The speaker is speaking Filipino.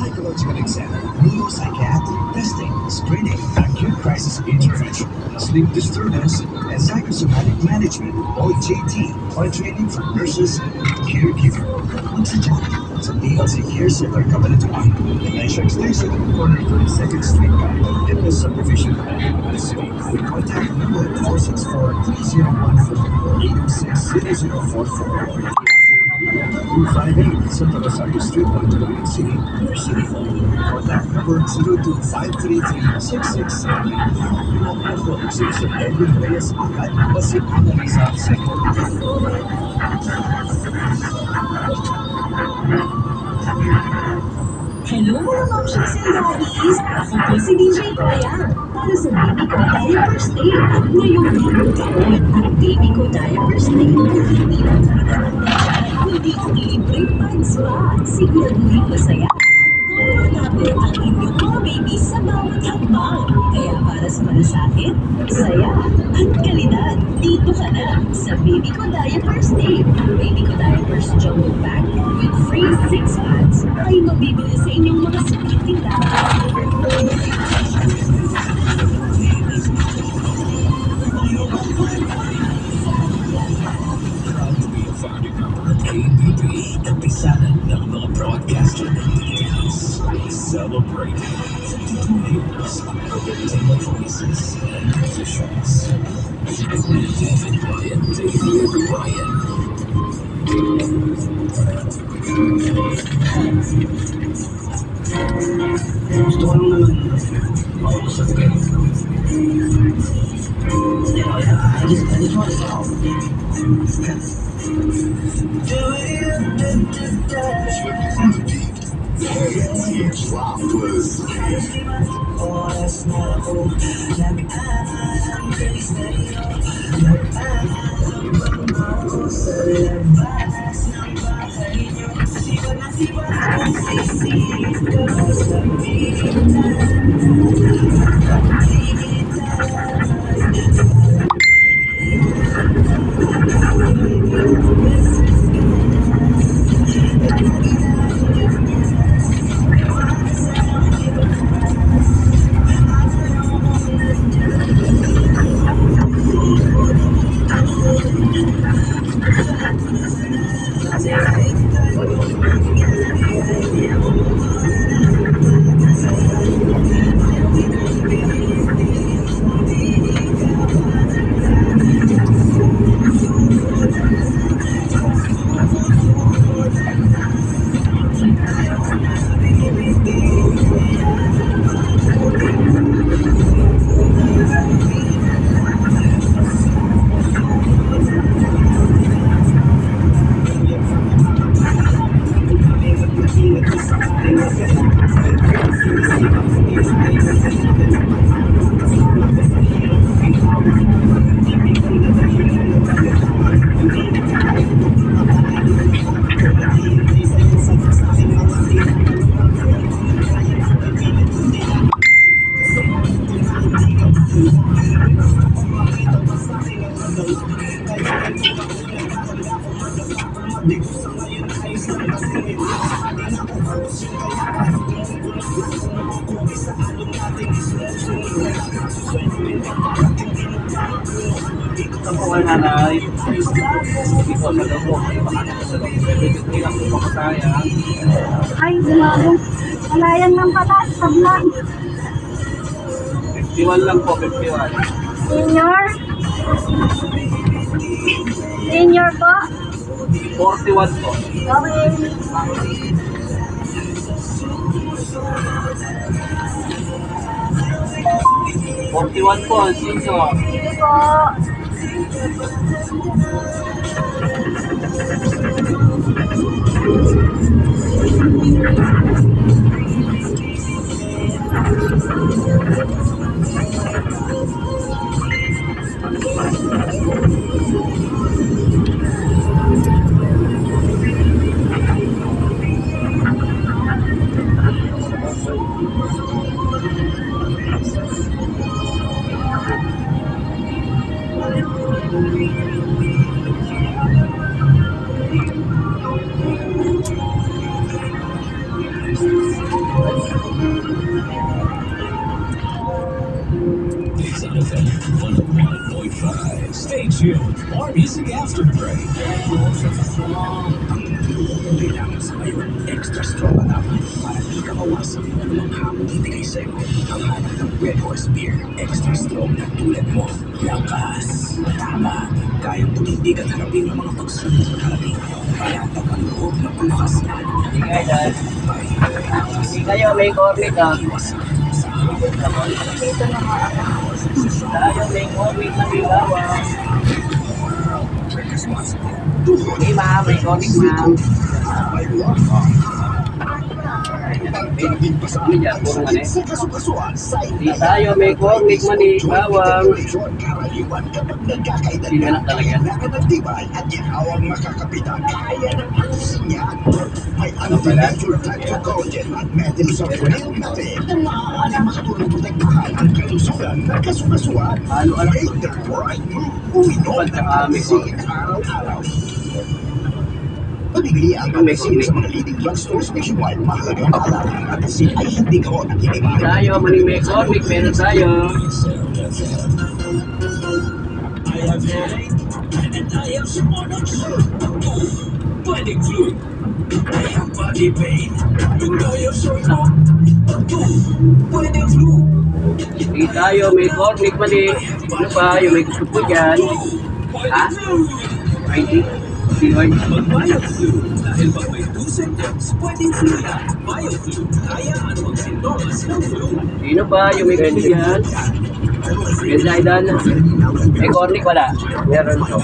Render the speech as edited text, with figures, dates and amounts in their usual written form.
psychological exam, neuropsychiatric testing, screening, acute crisis intervention, sleep disturbance, and psychosomatic management o JT or training for nurses and caregiver. Magsadya sa PLC Care Center Cabanatuan, Dementia Extension, corner 32nd Street, in the subdivision of Manila City. Contact number 464-3014 or 806-0044. 258 Santa Rosario Street, Montalban City, City Hall. Contact number 02-533-6678. Pinapasok si Sir Edwin Reyes Akad o si Annalisa Seco. Hello mga mamshiks and daddies! Ako po si DJ Kaya para sa Baby Ko Diapers Day. Ngayong bagong taon, ang Baby Ko Diapers Day hindi lang pinagkakatayan, kundi ang libreng pads pa. Siguraduhin masaya. Komportable ang inyong mga baby sa bawat hakbang. Kaya para sa malasakit, saya at kalidad, dito ka na sa Baby Ko Diapers Day. Baby Ko Diapers Jumbo Pack with free 6 pads ay mabibili sa inyong mga suking tindahan. KBB, kapisanan ng mga broadcaster ng Pilipinas. Celebrating 52 years of entertainment voices and musicians. David Ryan, David Ryan. Gusto ko naman mausap kayo. I just want to help. Ay, gumagong. Malayan ng patas, tablan. 51 lang po, 51. Senior? Senior po? 41 po. Okay. $41 po, sino? Sige po. It's on FM 101.5. Stay tuned. More music after the break. Kailangan sa ngayon, extra strong na naman para di ka mawasan ng mga hamon hindi kay sa'yo. Ang hanap ng Red Horse Beer, extra strong na tulad mo. Lakas, tama, kayang tumindigan harapin ang mga pagsubok na harapin. Palatag ang loob ng palakas na. Ingay dahil. Hindi kayo may cornet ah. Tayo may cornet na bigawa. Hindi ma'am, may cornet ma'am. Di tayo may cornet mani, bawang. Hindi na talaga. May anti-natural collagen at methylsulfonate natin na maaaring makatulong protektahan ang kalusugan ng kasukasuan. Make the right move. Uminom ng Almecin araw-araw. Pabibili ang Almecin sa mga leading drugstores nationwide. Mahalagang maalala ang Almecin ay hindi gamot at hindi mahal. Tayo, mani may cornet, meron tayo. I have headache and I have stomach flu. Pwedeng flu. I have body pain. Yung kaya sa'yo. Pwedeng flu. Di tayo may cornet mani. Ano pa, yung may gusto po dyan. Ha? 20? Sinoy? Mag-BioFlu. Dahil pag may 2 symptoms, pwedeng flu yan. BioFlu. Kaya ano ang sintomas ng flu? Sino ba yung may gusto dyan? Ganda, Idan. May cornet wala. Meron to.